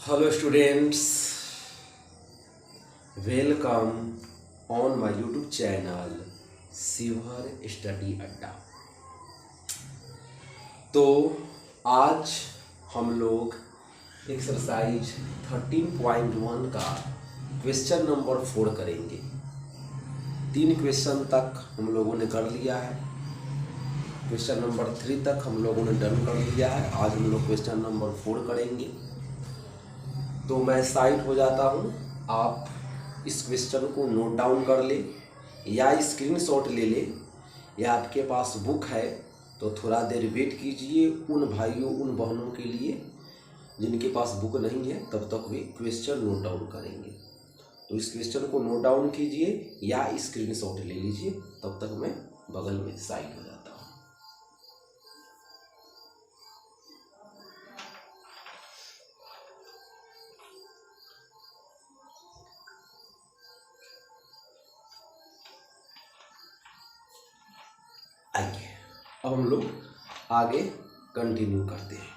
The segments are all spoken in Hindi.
Hello students, welcome on my YouTube channel Shivar study Adda. तो आज हम लोग एक्सरसाइज 13.1 का क्वेश्चन नंबर 4 करेंगे। 3 क्वेश्चन तक हम लोगों ने कर लिया है, क्वेश्चन नंबर 3 तक हम लोगों ने डन कर लिया है। आज हम लोग क्वेश्चन नंबर 4 करेंगे। तो मैं साइड हो जाता हूँ, आप इस क्वेश्चन को नोट डाउन कर ले या स्क्रीनशॉट ले ले, या आपके पास बुक है तो थोड़ा देर वेट कीजिए। उन भाइयों उन बहनों के लिए जिनके पास बुक नहीं है तब तक वे क्वेश्चन नोट डाउन करेंगे। तो इस क्वेश्चन को नोट डाउन कीजिए या स्क्रीनशॉट ले लीजिए, तब तक मैं बगल में साइड हो जाता हूँ। आइए अब हम लोग आगे कंटिन्यू करते हैं।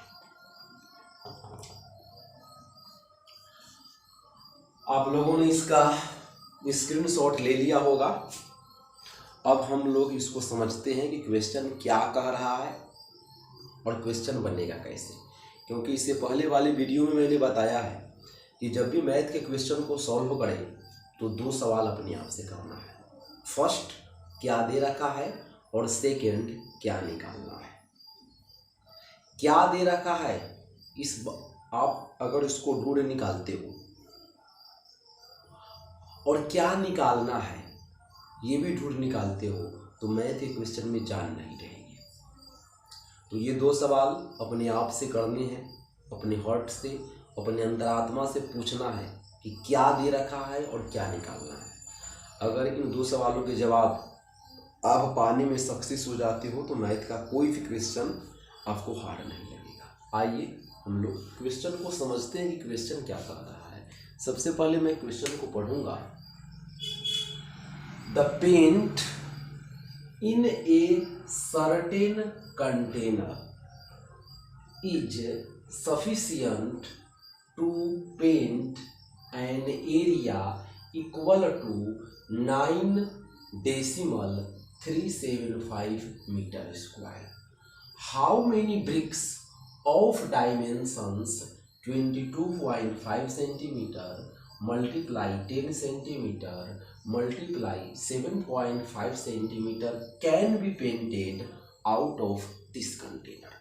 आप लोगों ने इसका स्क्रीनशॉट ले लिया होगा। अब हम लोग इसको समझते हैं कि क्वेश्चन क्या कह रहा है और क्वेश्चन बनेगा कैसे। क्योंकि इससे पहले वाले वीडियो में मैंने बताया है कि जब भी मैथ के क्वेश्चन को सॉल्व करें तो 2 सवाल अपने आप से करना है। फर्स्ट, क्या दे रखा है, और सेकेंड, क्या निकालना है। क्या दे रखा है आप अगर इसको ढूंढ निकालते हो, और क्या निकालना है ये भी ढूंढ निकालते हो, तो मैथ के क्वेश्चन में जान नहीं रहेगी। तो ये 2 सवाल अपने आप से करने हैं, अपने हार्ट से, अपने अंतरात्मा से पूछना है कि क्या दे रखा है और क्या निकालना है। अगर इन 2 सवालों के जवाब आप पाने में सक्सेस हो जाते हो तो मैथ का कोई भी क्वेश्चन आपको हार्ड नहीं लगेगा। आइए हम लोग क्वेश्चन को समझते हैं कि क्वेश्चन क्या कह रहा है। सबसे पहले मैं क्वेश्चन को पढ़ूंगा। The paint in a certain container is sufficient to paint an area equal to 9.375 meter square. How many bricks of dimensions 22.5 centimeter multiply 10 centimeter multiply 7.5 centimeter can be painted out of this container?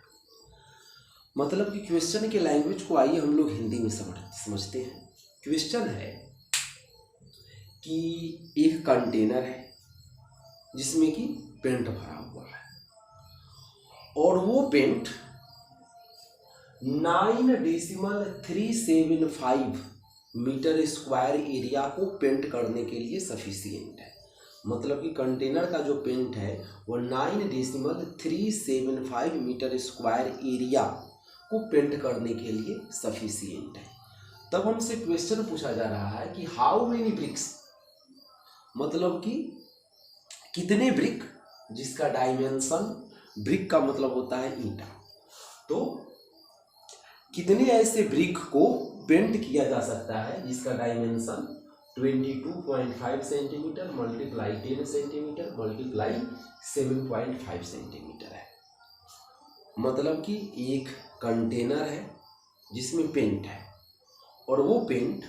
मतलब कि क्वेश्चन के लैंग्वेज को आइए हम लोग हिंदी में समझते हैं। क्वेश्चन है कि एक कंटेनर है जिसमें कि पेंट भरा हुआ है, और वो पेंट 9.375 मीटर स्क्वायर एरिया को पेंट करने के लिए सफिशिएंट है। मतलब कि कंटेनर का जो पेंट है वो 9.375 मीटर स्क्वायर एरिया को पेंट करने के लिए सफिशिएंट है। तब हमसे क्वेश्चन पूछा जा रहा है कि हाउ मेनी ब्रिक्स, मतलब कि कितने ब्रिक, जिसका डायमेंशन, ब्रिक का मतलब होता है ईंटा, तो कितने ऐसे ब्रिक को पेंट किया जा सकता है जिसका dimension 22.5 centimetre multiply 10 centimetre multiply 7.5 centimetre है। मतलब कि एक कंटेनर है जिसमें पेंट है, और वो पेंट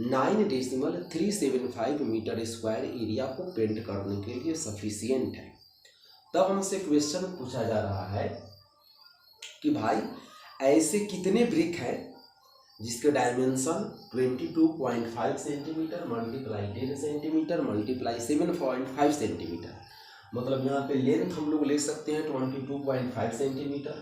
9.375 मीटर स्क्वायर एरिया को पेंट करने के लिए सफिशिएंट है। तब हमसे क्वेश्चन पूछा जा रहा है कि भाई ऐसे कितने ब्रिक हैं जिसके dimension 22.5 centimetre multiply 10 centimetre multiply 7.5 centimetre. मतलब यहाँ पे लेंथ हम लोग ले सकते हैं 22.5 सेंटीमीटर,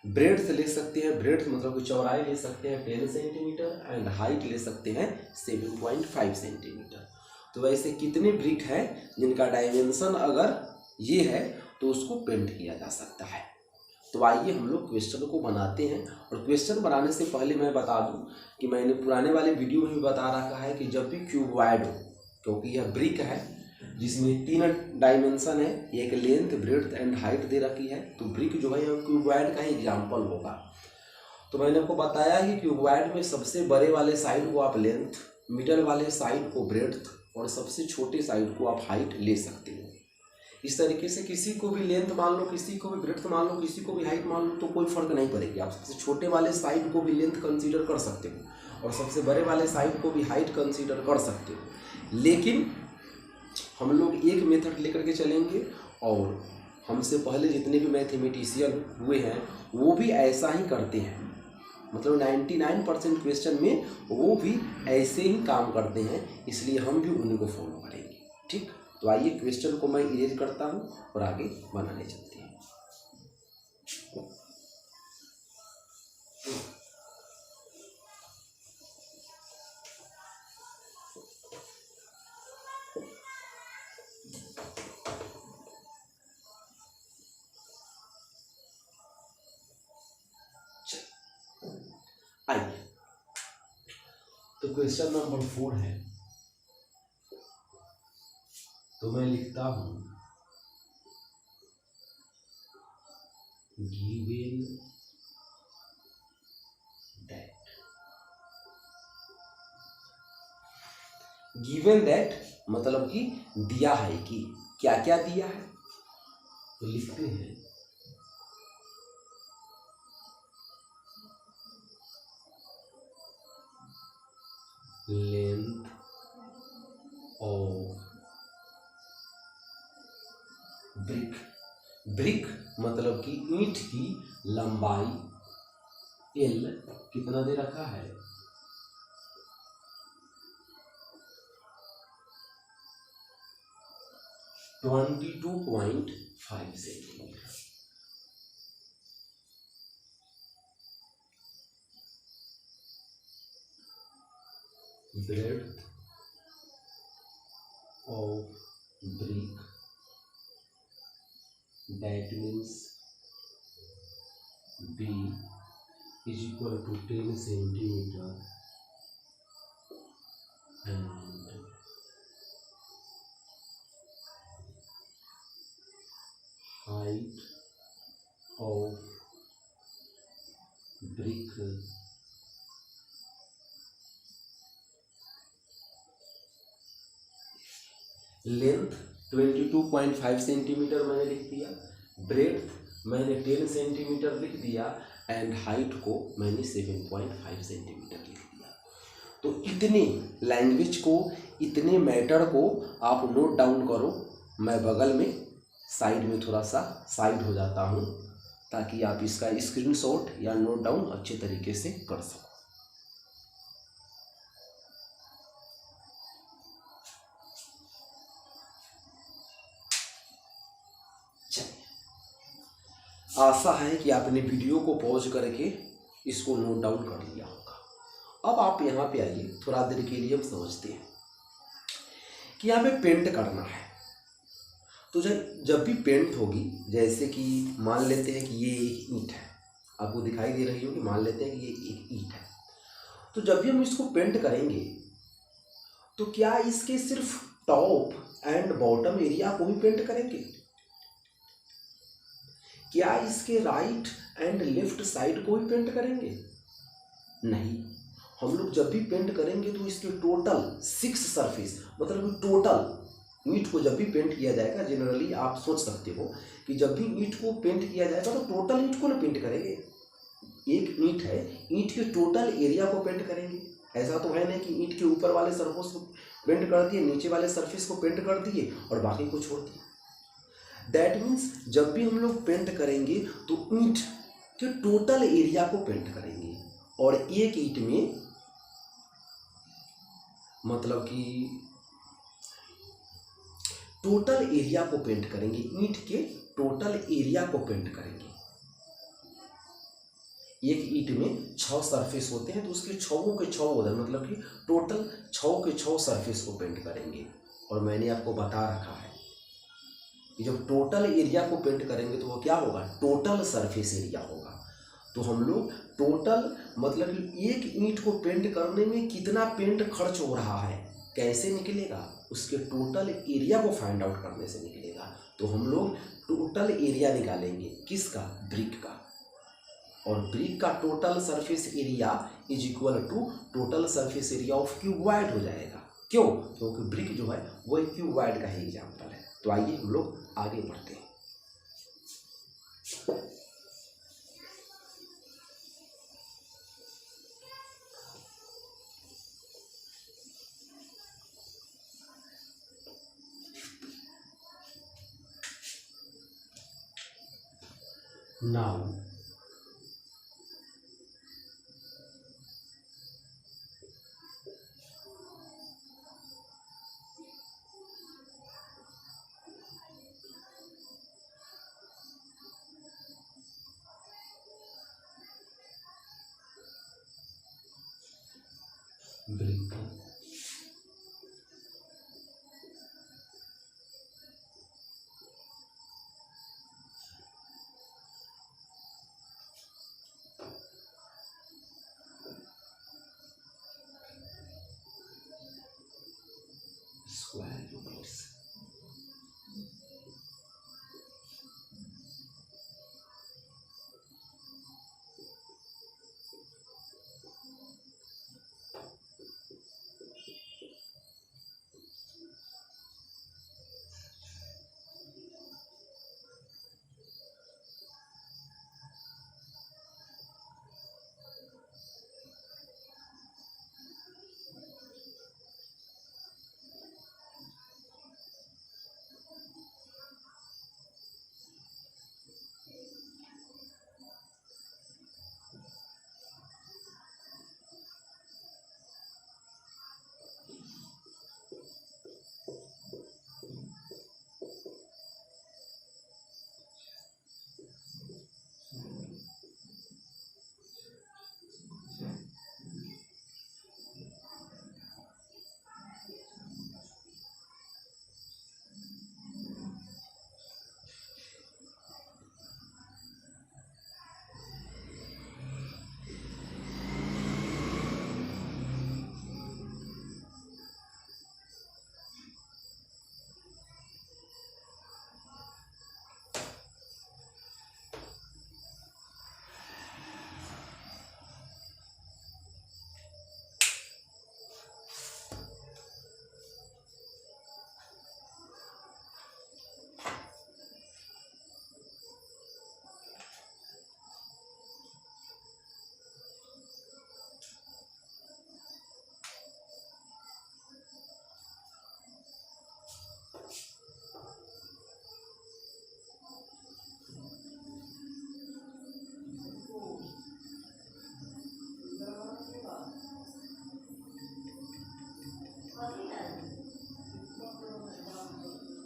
ब्रेड्थ ले सकते हैं, ब्रेड्थ मतलब कि चौड़ाई ले सकते हैं 10 सेंटीमीटर, एंड हाइट ले सकते हैं 7.5 सेंटीमीटर। तो वैसे कितने ब्रिक हैं जिनका डायमेंशन अगर ये है तो उसको पेंट किया जा सकता है। तो आइए हम लोग क्वेश्चन को बनाते हैं। और क्वेश्चन बनाने से पहले मैं बता दूं कि मैंने पुराने वाले वीडियो में भी बता रखा है कि जब भी क्यूबॉइड हो, क्योंकि यह ब्रिक है जिसमें 3 डायमेंशन है, एक लेंथ, ब्रेड्थ एंड हाइट दे रखी है, तो ब्रिक जो है क्यूबॉइड का ही एग्जाम्पल होगा। तो मैंने आपको बताया कि क्यूबॉइड में सबसे बड़े वाले साइड को आप लेंथ, मिडल वाले साइड को ब्रेड्थ और सबसे छोटे साइड को आप हाइट ले सकते हो। इस तरीके से किसी को भी लेंथ मान लो, किसी को भी ब्रेड्थ मान लो, किसी को भी हाइट मान लो, तो कोई फर्क नहीं पड़ेगी। आप सबसे छोटे वाले साइड को भी लेंथ कंसीडर कर सकते हो और सबसे बड़े वाले साइड को भी हाइट कंसीडर कर सकते हो। लेकिन हम लोग एक मेथड लेकर के चलेंगे और हमसे पहले जितने भी मैथमेटिशियन हुए हैं वो भी ऐसा ही करते हैं। मतलब 99% क्वेश्चन में वो भी ऐसे ही काम करते हैं, इसलिए हम भी उन्हीं को फॉलो करेंगे। ठीक, तो आइए क्वेश्चन को मैं इरेज करता हूँ और आगे बनाने चलते हैं। आइए, तो क्वेश्चन नंबर 4 है, तो मैं लिखता हूं गिवन दैट मतलब कि दिया है कि क्या क्या दिया है, तो लिखते हैं लेंथ ऑफ ब्रिक। ब्रिक मतलब कि ईंट की लंबाई एल कितना दे रखा है, 22.5 centimetre. Breadth of brick that means B is equal to 10 centimeter and height of brick length 22.5 centimetre मैंने लिख दिया, ब्रेड्थ मैंने 10 सेंटीमीटर लिख दिया एंड हाइट को मैंने 7.5 सेंटीमीटर लिख दिया। तो इतने लैंग्वेज को, इतने मैटर को आप नोट डाउन करो। मैं बगल में साइड में थोड़ा सा साइड हो जाता हूँ ताकि आप इसका स्क्रीनशॉट या नोट डाउन अच्छे तरीके से कर सको। आशा है कि आपने वीडियो को पॉज करके इसको नोट डाउन कर लिया होगा। अब आप यहाँ पे आइए, थोड़ा देर के लिए हम समझते हैं कि यहाँ पे पेंट करना है। तो जब भी पेंट होगी, जैसे कि मान लेते हैं कि ये एक ईंट है, आपको दिखाई दे रही होगी, मान लेते हैं कि ये एक ईंट है। तो जब भी हम इसको पेंट करेंगे तो क्या इसके सिर्फ टॉप एंड बॉटम एरिया को ही पेंट करेंगे? क्या इसके राइट एंड लेफ्ट साइड को ही पेंट करेंगे? नहीं, हम लोग जब भी पेंट करेंगे तो इसके टोटल 6 सरफेस, मतलब टोटल ईंट को जब भी पेंट किया जाएगा, जनरली आप सोच सकते हो कि जब भी ईंट को पेंट किया जाएगा तो टोटल ईंट को ना पेंट करेंगे। एक ईंट है, ईंट के टोटल एरिया को पेंट करेंगे। ऐसा तो है नहीं कि ईंट के ऊपर वाले सरफेस को पेंट कर दिए, नीचे वाले सरफेस को पेंट कर दिए और बाकी को छोड़ दिए। दैट मीन्स जब भी हम लोग पेंट करेंगे तो ईंट के टोटल एरिया को पेंट करेंगे और एक ईंट में मतलब कि टोटल एरिया को पेंट करेंगे, ईंट के टोटल एरिया को पेंट करेंगे। एक ईंट में 6 सरफेस होते हैं तो उसके 6 के 6 उधर, मतलब कि टोटल 6 के 6 सरफेस को पेंट करेंगे। और मैंने आपको बता रखा है कि जब टोटल एरिया को पेंट करेंगे तो वो क्या होगा, टोटल सरफेस एरिया होगा। तो हम लोग टोटल मतलब कि एक ईंट को पेंट करने में कितना पेंट खर्च हो रहा है कैसे निकलेगा, उसके टोटल एरिया को फाइंड आउट करने से निकलेगा। तो हम लोग टोटल एरिया निकालेंगे, किसका, ब्रिक का। और ब्रिक का total surface area is equal to total surface area of cuboid हो जाएगा। क्यों? क्योंकि ब्रिक जो है वो एक क्यूबॉइड का ही एग्जाम्पल है। तो आइए हम लोग आगे बढ़ते हैं। नाउ ब्रिक स्क्वायर यूनिट्स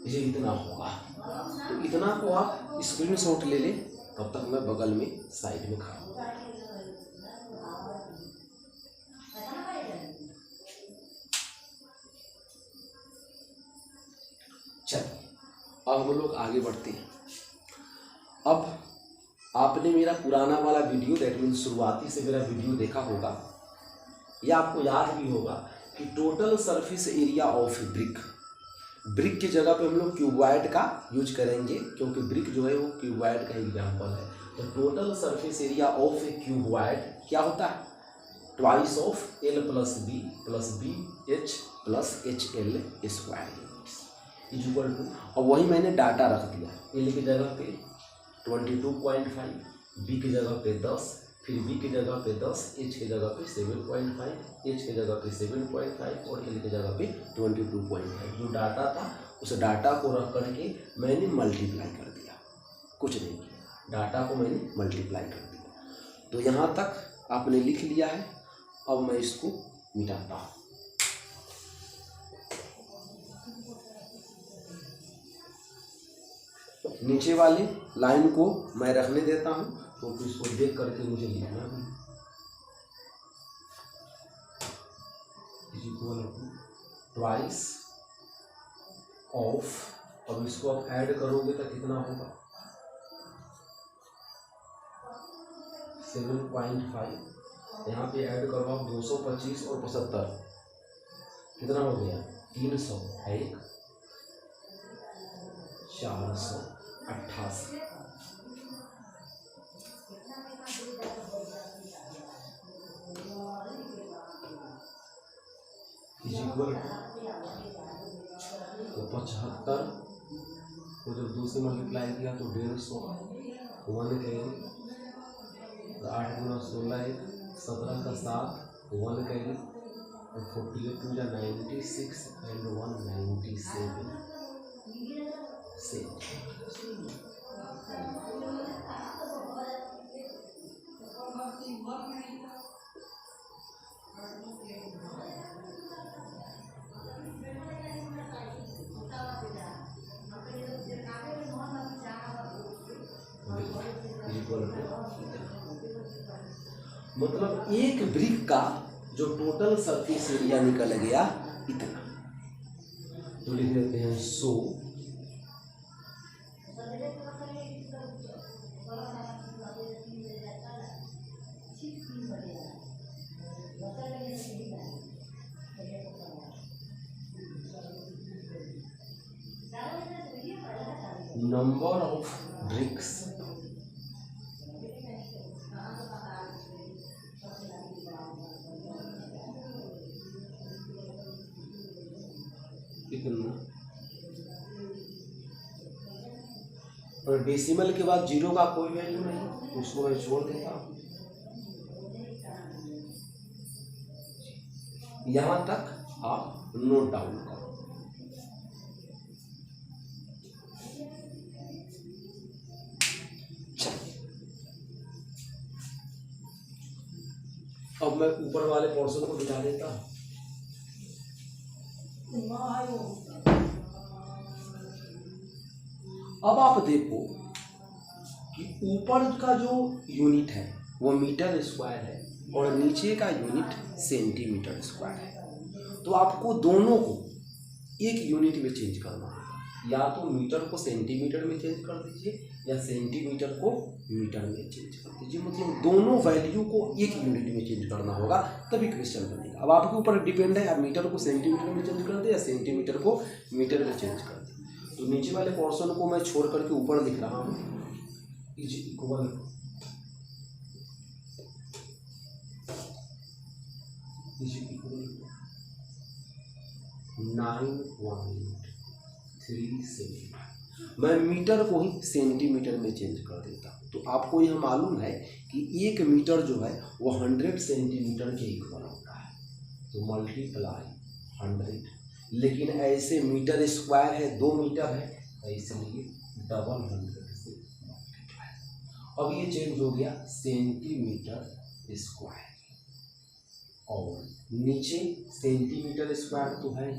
ये इतना होगा। तो इतना को आप स्क्रीनशॉट ले लें, तब तक मैं बगल में साइड में खड़ा हूँ। चलिए अब हम लोग आगे बढ़ते हैं। अब आपने मेरा पुराना वाला वीडियो, दैट मीन शुरुआती से मेरा वीडियो देखा होगा, या आपको याद भी होगा कि total surface area of brick, brick की जगह पे हम लोग क्यूबॉइड का यूज करेंगे, क्योंकि ब्रिक जो है वो क्यूबॉइड का एग्जाम्पल है। तो total surface area of a cuboid क्या होता है? Twice of L plus B H plus H L square is equal to, और वही मैंने डाटा रख दिया। एल की जगह पे 22.5, बी की जगह पे 10, फिर बी की जगह पे 10, एच की जगह पे 7.5, एच की जगह पे 7.5 और एल की जगह पे 22.5। जो डाटा था उस डाटा को रख करके मैंने मल्टीप्लाई कर दिया, कुछ नहीं किया, डाटा को मैंने मल्टीप्लाई कर दिया। तो यहाँ तक आपने लिख लिया है। अब मैं इसको मिटाता हूँ। नीचे वाली लाइन को मैं रखने देता हूँ, तो फिर इसको देख करके मुझे लिखना भी इक्वल टू ट्वाइस ऑफ, अब इसको आप ऐड करोगे तो कितना होगा? 7.5, यहाँ पे ऐड करो आप 225 और 75, कितना हो गया? 300 है, 488। इक्वल तो 75 को जब 2 से मल्टीप्लाई किया तो 150 1 कैरी, 8 गुना 16 1, 17 का 7 1 कैरी, और 48 टू जा 96 एंड 197 से। मतलब एक ब्रिक का जो टोटल सरफेस एरिया निकल गया इतना, तो लिख देते हैं 100 नंबर ऑफ ब्रिक्स इतना, और डेसिमल के बाद 0 का कोई वैल्यू नहीं, उसको मैं छोड़ देता हूँ। यहां तक आप नोट डाउन करो। अब मैं ऊपर वाले पोर्शन को दिखा देता हूं। अब आप देखो कि ऊपर का जो यूनिट है वो मीटर स्क्वायर है और नीचे का यूनिट सेंटीमीटर स्क्वायर है। तो आपको दोनों को एक यूनिट में चेंज करना होगा, या तो मीटर को सेंटीमीटर में चेंज कर दीजिए या सेंटीमीटर को मीटर में चेंज कर दीजिए। मतलब दोनों वैल्यू को एक यूनिट में चेंज करना होगा, तभी क्वेश्चन बनेगा। अब आपके ऊपर डिपेंड है, आप मीटर को सेंटीमीटर में चेंज कर दे या सेंटीमीटर को मीटर में चेंज कर दे। तो नीचे वाले पोर्शन को मैं छोड़ करके ऊपर लिख रहा हूँ, इज इक्वल टू 9.37। मैं मीटर को ही सेंटीमीटर में चेंज कर देता हूँ। तो आपको यह मालूम है कि 1 मीटर जो है वो 100 सेंटीमीटर के इक्वल होता है, तो मल्टीप्लाई 100। लेकिन ऐसे मीटर स्क्वायर है 2 मीटर है, तो इसलिए डबल 100 से मल्टीप्लाई। अब ये चेंज हो गया सेंटीमीटर स्क्वायर, और नीचे सेंटीमीटर स्क्वायर तो है,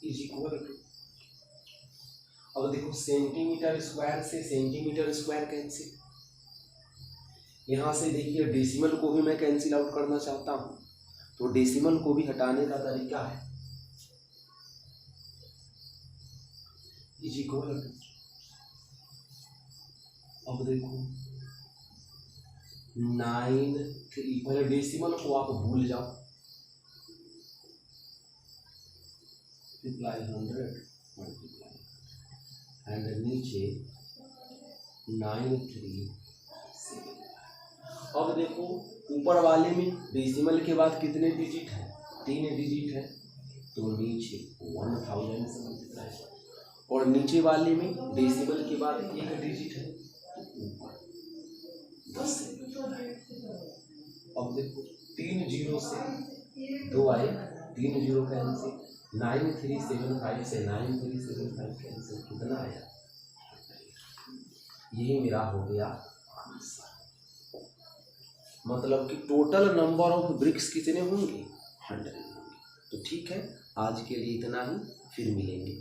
इज इक्वल टू, अब देखो सेंटीमीटर स्क्वायर से सेंटीमीटर स्क्वायर कैंसिल, यहां से देखिए डेसिमल को भी मैं कैंसिल आउट करना चाहता हूं, तो डेसिमल को भी हटाने का तरीका है, इज इक्वल टू, अब देखो 9.3, पहले डेसिमल को आप भूल जाओ, मल्टीप्लाई 100 मल्टीप्लाई एंड नीचे 937। अब देखो ऊपर वाले में डेसिमल के बाद कितने डिजिट है, 3 डिजिट है, तो नीचे 1000 से मल्टीप्लाई, और नीचे वाले में डेसिमल के बाद 1 डिजिट है, तो ऊपर 10 से। अब देखो 3 जीरो से 2 आए, 3 जीरो कैंसिल, 9375 से 9375 कैंसिल, कितना आया, यही मेरा हो गया आंसर। मतलब कि टोटल नंबर ऑफ ब्रिक्स कितने होंगे, 100 होंगे। तो ठीक है, आज के लिए इतना ही, फिर मिलेंगे।